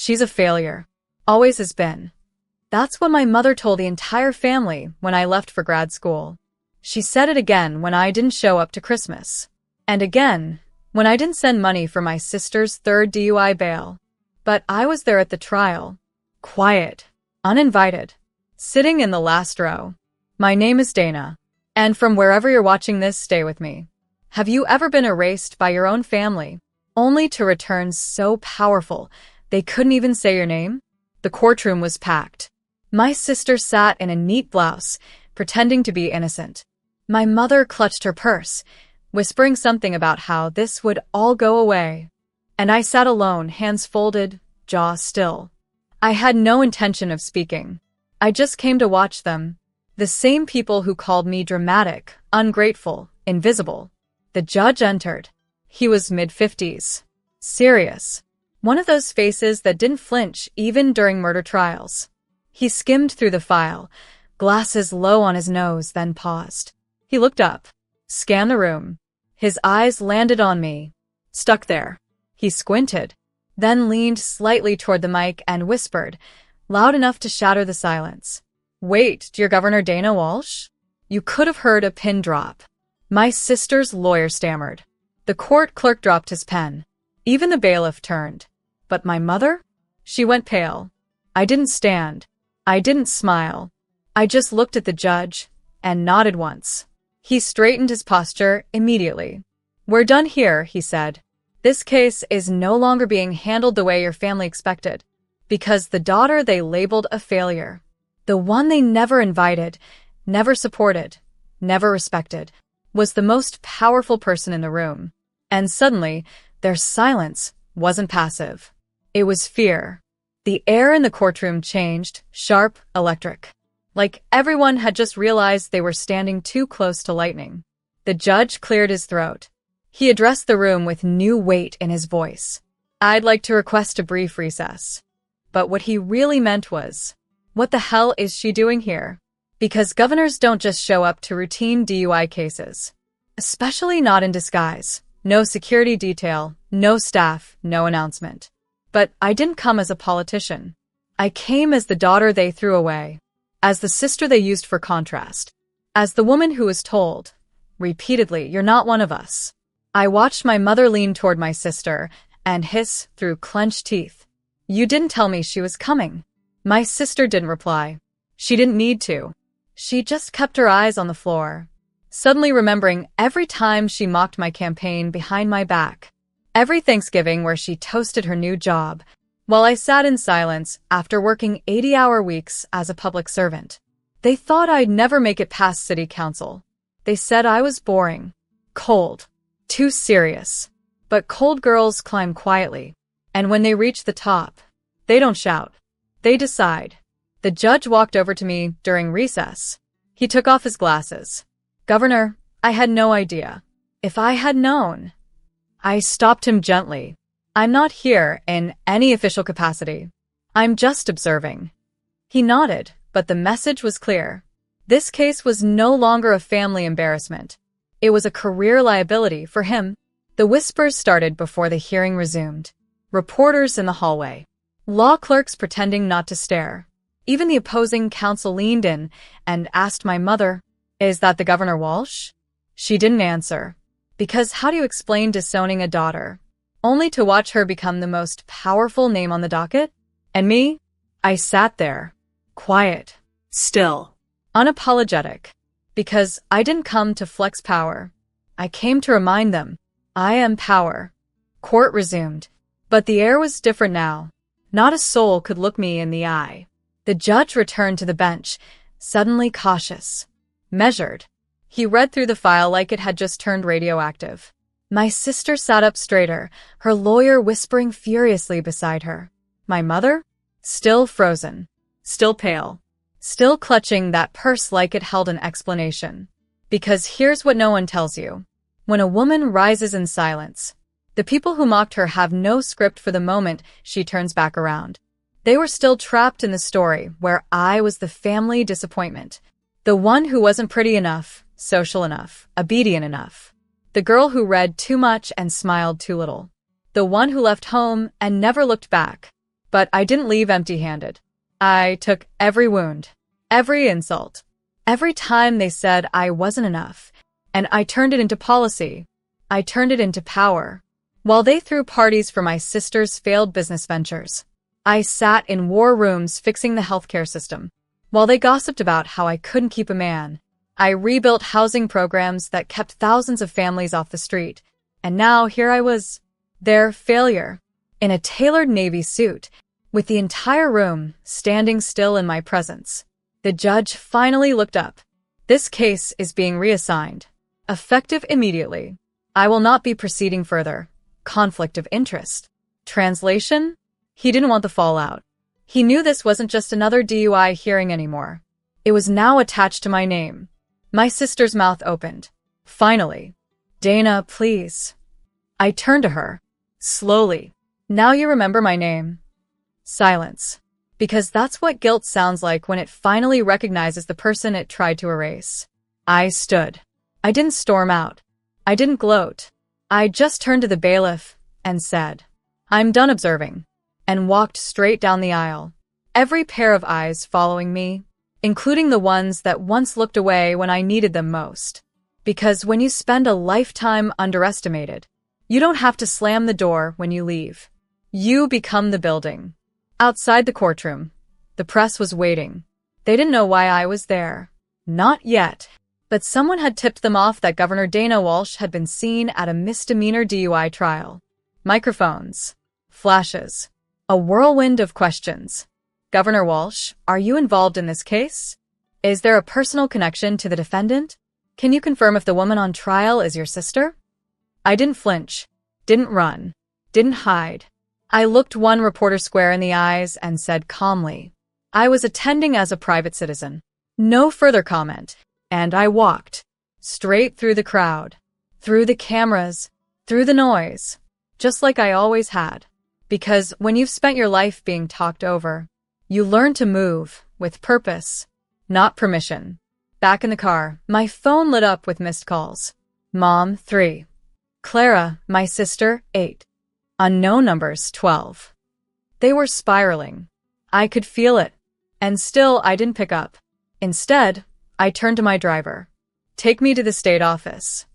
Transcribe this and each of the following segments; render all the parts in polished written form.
She's a failure. Always has been. That's what my mother told the entire family when I left for grad school. She said it again when I didn't show up to Christmas. And again, when I didn't send money for my sister's third DUI bail. But I was there at the trial. Quiet. Uninvited. Sitting in the last row. My name is Dana. And from wherever you're watching this, stay with me. Have you ever been erased by your own family, only to return so powerful they couldn't even say your name? The courtroom was packed. My sister sat in a neat blouse, pretending to be innocent. My mother clutched her purse, whispering something about how this would all go away. And I sat alone, hands folded, jaw still. I had no intention of speaking. I just came to watch them. The same people who called me dramatic, ungrateful, invisible. The judge entered. He was mid-50s. Serious. One of those faces that didn't flinch even during murder trials. He skimmed through the file, glasses low on his nose, then paused. He looked up, scanned the room. His eyes landed on me. Stuck there. He squinted, then leaned slightly toward the mic and whispered, loud enough to shatter the silence. Wait, dear Governor Dana Walsh? You could have heard a pin drop. My sister's lawyer stammered. The court clerk dropped his pen. Even the bailiff turned. But my mother? She went pale. I didn't stand. I didn't smile. I just looked at the judge and nodded once. He straightened his posture immediately. We're done here, he said. This case is no longer being handled the way your family expected. Because the daughter they labeled a failure, the one they never invited, never supported, never respected, was the most powerful person in the room. And suddenly, their silence wasn't passive. It was fear. The air in the courtroom changed, sharp, electric. Like everyone had just realized they were standing too close to lightning. The judge cleared his throat. He addressed the room with new weight in his voice. I'd like to request a brief recess. But what he really meant was, what the hell is she doing here? Because governors don't just show up to routine DUI cases. Especially not in disguise. No security detail, no staff, no announcement. But I didn't come as a politician. I came as the daughter they threw away. As the sister they used for contrast. As the woman who was told, repeatedly, you're not one of us. I watched my mother lean toward my sister and hiss through clenched teeth. You didn't tell me she was coming. My sister didn't reply. She didn't need to. She just kept her eyes on the floor. Suddenly remembering every time she mocked my campaign behind my back. Every Thanksgiving where she toasted her new job, while I sat in silence after working 80-hour weeks as a public servant. They thought I'd never make it past city council. They said I was boring, cold, too serious. But cold girls climb quietly, and when they reach the top, they don't shout. They decide. The judge walked over to me during recess. He took off his glasses. Governor, I had no idea. If I had known. I stopped him gently. I'm not here in any official capacity. I'm just observing. He nodded, but the message was clear. This case was no longer a family embarrassment. It was a career liability for him. The whispers started before the hearing resumed. Reporters in the hallway. Law clerks pretending not to stare. Even the opposing counsel leaned in and asked my mother, "Is that the Governor Walsh?" She didn't answer. Because how do you explain disowning a daughter, only to watch her become the most powerful name on the docket? And me? I sat there, quiet, still, unapologetic, because I didn't come to flex power. I came to remind them, I am power. Court resumed, but the air was different now. Not a soul could look me in the eye. The judge returned to the bench, suddenly cautious, measured. He read through the file like it had just turned radioactive. My sister sat up straighter, her lawyer whispering furiously beside her. My mother? Still frozen. Still pale. Still clutching that purse like it held an explanation. Because here's what no one tells you. When a woman rises in silence, the people who mocked her have no script for the moment she turns back around. They were still trapped in the story where I was the family disappointment. The one who wasn't pretty enough, social enough, obedient enough. The girl who read too much and smiled too little. The one who left home and never looked back. But I didn't leave empty-handed. I took every wound, every insult, every time they said I wasn't enough, and I turned it into policy. I turned it into power. While they threw parties for my sister's failed business ventures, I sat in war rooms fixing the healthcare system. While they gossiped about how I couldn't keep a man, I rebuilt housing programs that kept thousands of families off the street. And now here I was, their failure, in a tailored navy suit, with the entire room standing still in my presence. The judge finally looked up. This case is being reassigned. Effective immediately. I will not be proceeding further. Conflict of interest. Translation? He didn't want the fallout. He knew this wasn't just another DUI hearing anymore. It was now attached to my name. My sister's mouth opened. Finally. Dana, please. I turned to her. Slowly. Now you remember my name. Silence. Because that's what guilt sounds like when it finally recognizes the person it tried to erase. I stood. I didn't storm out. I didn't gloat. I just turned to the bailiff and said, I'm done observing, and walked straight down the aisle. Every pair of eyes following me, including the ones that once looked away when I needed them most. Because when you spend a lifetime underestimated, you don't have to slam the door when you leave. You become the building. Outside the courtroom, the press was waiting. They didn't know why I was there. Not yet. But someone had tipped them off that Governor Dana Walsh had been seen at a misdemeanor DUI trial. Microphones. Flashes. A whirlwind of questions. Governor Walsh, are you involved in this case? Is there a personal connection to the defendant? Can you confirm if the woman on trial is your sister? I didn't flinch. Didn't run. Didn't hide. I looked one reporter square in the eyes and said calmly, I was attending as a private citizen. No further comment. And I walked. Straight through the crowd. Through the cameras. Through the noise. Just like I always had. Because when you've spent your life being talked over, you learn to move with purpose, not permission. Back in the car, my phone lit up with missed calls. Mom, 3. Clara, my sister, 8. Unknown numbers, 12. They were spiraling. I could feel it. And still, I didn't pick up. Instead, I turned to my driver. Take me to the state office.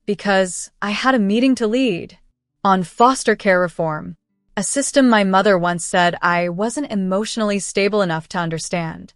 Because I had a meeting to lead. On foster care reform. A system my mother once said I wasn't emotionally stable enough to understand.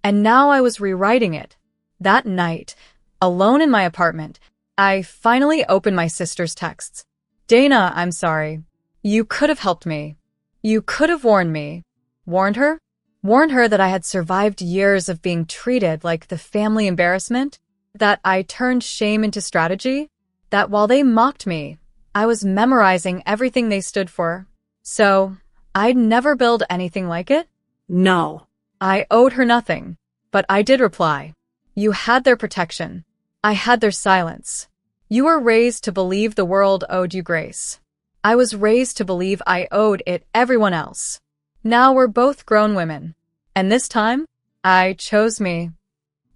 And now I was rewriting it. That night, alone in my apartment, I finally opened my sister's texts. Dana, I'm sorry. You could have helped me. You could have warned me. Warned her? Warned her that I had survived years of being treated like the family embarrassment, that I turned shame into strategy, that while they mocked me, I was memorizing everything they stood for. So, I'd never build anything like it? No. I owed her nothing, but I did reply. You had their protection. I had their silence. You were raised to believe the world owed you grace. I was raised to believe I owed it everyone else. Now we're both grown women. And this time, I chose me.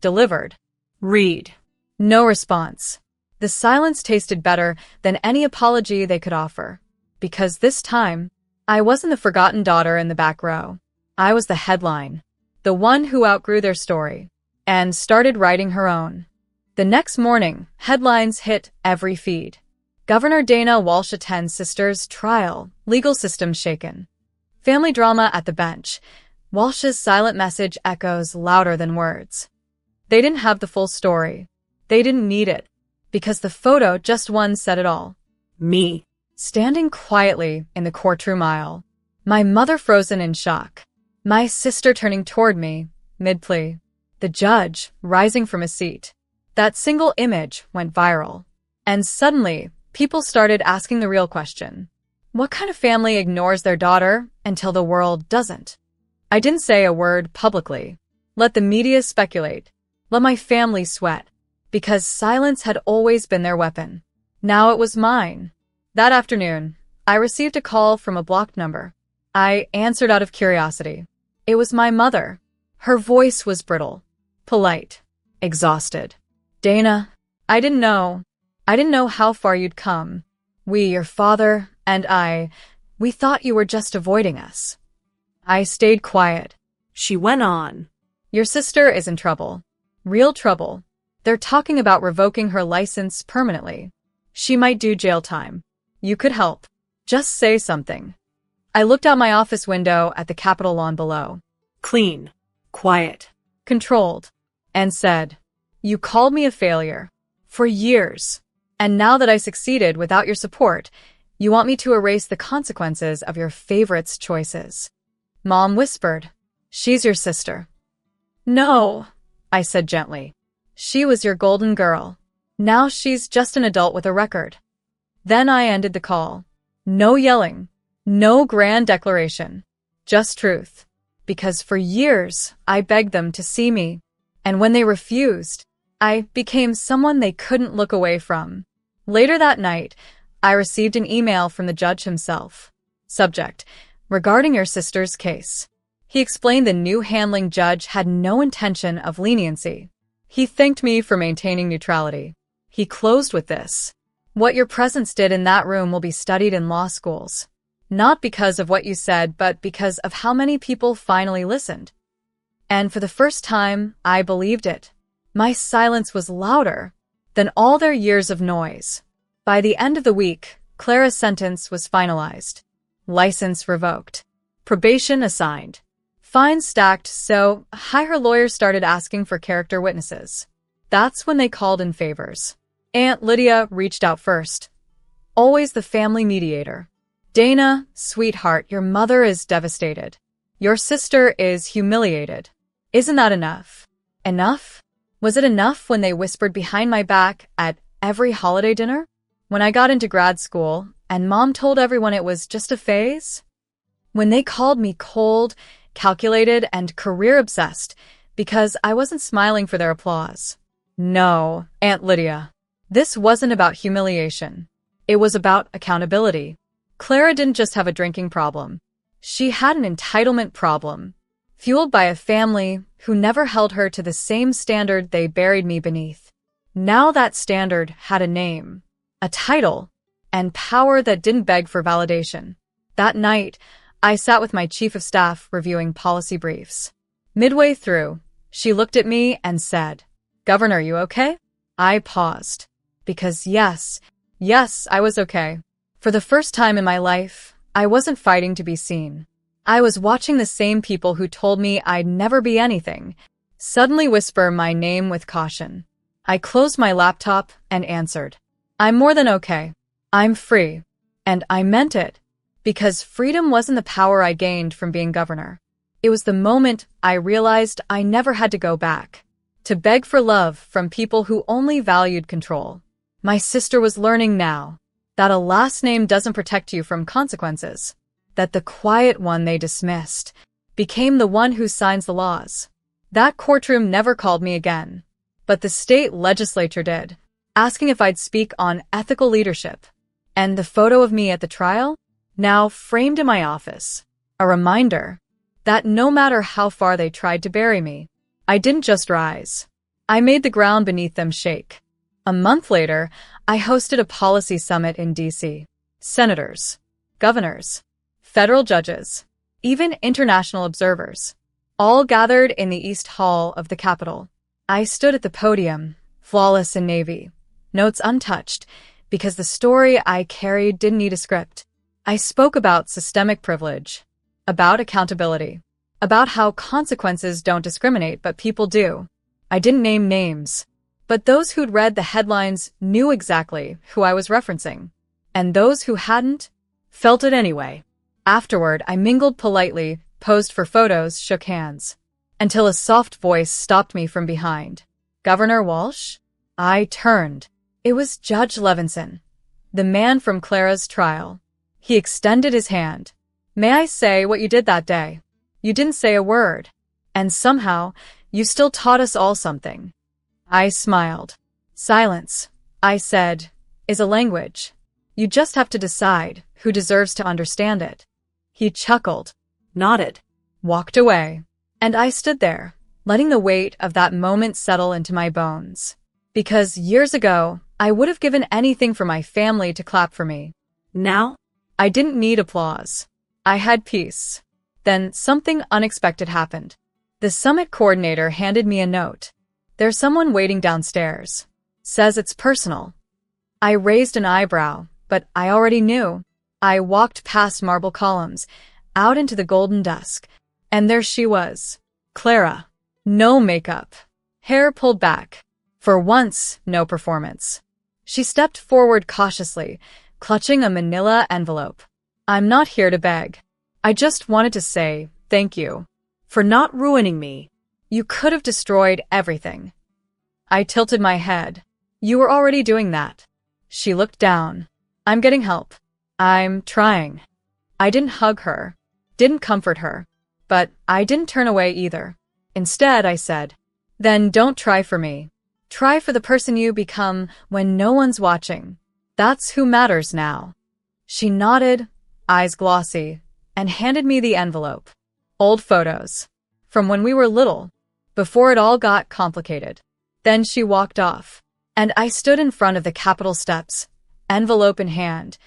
Delivered. Read. No response. The silence tasted better than any apology they could offer. Because this time, I wasn't the forgotten daughter in the back row. I was the headline. The one who outgrew their story. And started writing her own. The next morning, headlines hit every feed. Governor Dana Walsh attends sister's trial, legal system shaken. Family drama at the bench. Walsh's silent message echoes louder than words. They didn't have the full story. They didn't need it. Because the photo just one said it all. Me. Standing quietly in the courtroom aisle. My mother frozen in shock. My sister turning toward me, mid-plea. The judge rising from his seat. That single image went viral. And suddenly, people started asking the real question. What kind of family ignores their daughter until the world doesn't? I didn't say a word publicly. Let the media speculate. Let my family sweat. Because silence had always been their weapon. Now it was mine. That afternoon, I received a call from a blocked number. I answered out of curiosity. It was my mother. Her voice was brittle, polite, exhausted. Dana, I didn't know. I didn't know how far you'd come. We, your father, and I, we thought you were just avoiding us. I stayed quiet. She went on. Your sister is in trouble. Real trouble. They're talking about revoking her license permanently. She might do jail time. You could help. Just say something. I looked out my office window at the Capitol lawn below. Clean. Quiet. Controlled. And said, you called me a failure. For years. And now that I succeeded without your support, you want me to erase the consequences of your favorite's choices. Mom whispered, she's your sister. No, I said gently. She was your golden girl. Now she's just an adult with a record. Then I ended the call. No yelling. No grand declaration. Just truth. Because for years, I begged them to see me. And when they refused, I became someone they couldn't look away from. Later that night, I received an email from the judge himself. Subject: regarding your sister's case. He explained the new handling judge had no intention of leniency. He thanked me for maintaining neutrality. He closed with this: what your presence did in that room will be studied in law schools. Not because of what you said, but because of how many people finally listened. And for the first time, I believed it. My silence was louder than all their years of noise. By the end of the week, Clara's sentence was finalized. License revoked. Probation assigned. Fines stacked so high her lawyers started asking for character witnesses. That's when they called in favors. Aunt Lydia reached out first. Always the family mediator. Dana, sweetheart, your mother is devastated. Your sister is humiliated. Isn't that enough? Enough? Was it enough when they whispered behind my back at every holiday dinner? When I got into grad school and Mom told everyone it was just a phase? When they called me cold, calculated, and career-obsessed because I wasn't smiling for their applause? No, Aunt Lydia. This wasn't about humiliation. It was about accountability. Clara didn't just have a drinking problem. She had an entitlement problem, fueled by a family who never held her to the same standard they buried me beneath. Now that standard had a name, a title, and power that didn't beg for validation. That night, I sat with my chief of staff reviewing policy briefs. Midway through, she looked at me and said, "Governor, you okay?" I paused. Because yes, I was okay. For the first time in my life, I wasn't fighting to be seen. I was watching the same people who told me I'd never be anything suddenly whisper my name with caution. I closed my laptop and answered, "I'm more than okay. I'm free." And I meant it. Because freedom wasn't the power I gained from being governor. It was the moment I realized I never had to go back to beg for love from people who only valued control. My sister was learning now that a last name doesn't protect you from consequences, that the quiet one they dismissed became the one who signs the laws. That courtroom never called me again, but the state legislature did, asking if I'd speak on ethical leadership. And the photo of me at the trial, now framed in my office, a reminder that no matter how far they tried to bury me, I didn't just rise. I made the ground beneath them shake. A month later, I hosted a policy summit in D.C. Senators, governors, federal judges, even international observers, all gathered in the East Hall of the Capitol. I stood at the podium, flawless in navy, notes untouched, because the story I carried didn't need a script. I spoke about systemic privilege, about accountability, about how consequences don't discriminate but people do. I didn't name names, but those who'd read the headlines knew exactly who I was referencing, and those who hadn't felt it anyway. Afterward, I mingled politely, posed for photos, shook hands, until a soft voice stopped me from behind. "Governor Walsh?" I turned. It was Judge Levinson, the man from Clara's trial. He extended his hand. "May I say what you did that day? You didn't say a word, and somehow you still taught us all something." I smiled. "Silence," I said, "is a language. You just have to decide who deserves to understand it." He chuckled, nodded, walked away, and I stood there, letting the weight of that moment settle into my bones. Because years ago, I would have given anything for my family to clap for me. Now, I didn't need applause. I had peace. Then something unexpected happened. The summit coordinator handed me a note. "There's someone waiting downstairs. Says it's personal." I raised an eyebrow, but I already knew. I walked past marble columns, out into the golden dusk, and there she was. Clara. No makeup. Hair pulled back. For once, no performance. She stepped forward cautiously, clutching a manila envelope. "I'm not here to beg. I just wanted to say thank you For not ruining me. You could have destroyed everything." I tilted my head. "You were already doing that." She looked down. "I'm getting help. I'm trying." I didn't hug her, didn't comfort her, but I didn't turn away either. Instead, I said, "Then don't try for me. Try for the person you become when no one's watching. That's who matters now." She nodded, eyes glossy, and handed me the envelope. Old photos. From when we were little, before it all got complicated. Then she walked off, and I stood in front of the Capitol steps, envelope in hand,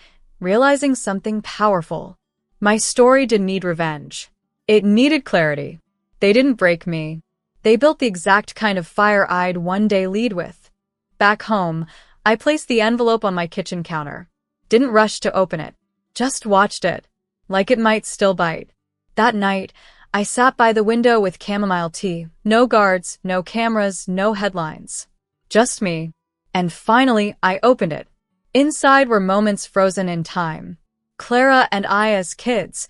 realizing something powerful. My story didn't need revenge. It needed clarity. They didn't break me. They built the exact kind of fire I'd one day lead with. Back home, I placed the envelope on my kitchen counter. Didn't rush to open it. Just watched it, like it might still bite. That night, I sat by the window with chamomile tea. No guards, no cameras, no headlines. Just me. And finally, I opened it. Inside were moments frozen in time. Clara and I as kids,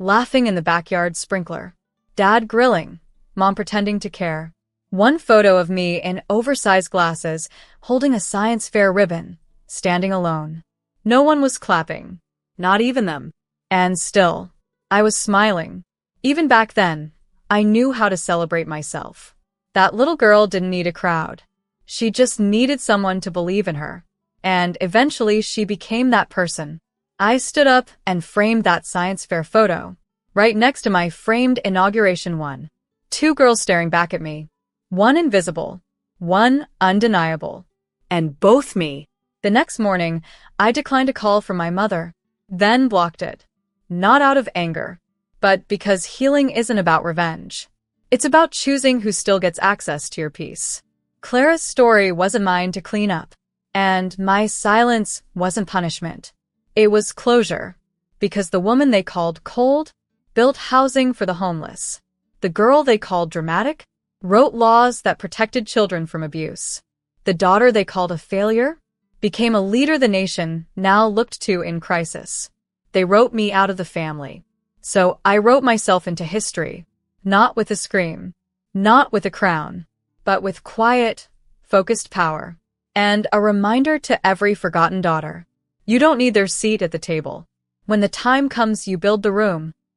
laughing in the backyard sprinkler. Dad grilling, Mom pretending to care. One photo of me in oversized glasses, holding a science fair ribbon, standing alone. No one was clapping. Not even them. And still, I was smiling. Even back then, I knew how to celebrate myself. That little girl didn't need a crowd. She just needed someone to believe in her. And eventually she became that person. I stood up and framed that science fair photo, right next to my framed inauguration one. Two girls staring back at me. One invisible, one undeniable. And both me. The next morning, I declined a call from my mother, then blocked it. Not out of anger, but because healing isn't about revenge. It's about choosing who still gets access to your peace. Clara's story wasn't mine to clean up, and my silence wasn't punishment. It was closure, because the woman they called cold built housing for the homeless. The girl they called dramatic wrote laws that protected children from abuse. The daughter they called a failure became a leader the nation now looked to in crisis. They wrote me out of the family. So I wrote myself into history, not with a scream, not with a crown, but with quiet, focused power. And a reminder to every forgotten daughter. You don't need their seat at the table. When the time comes, you build the room.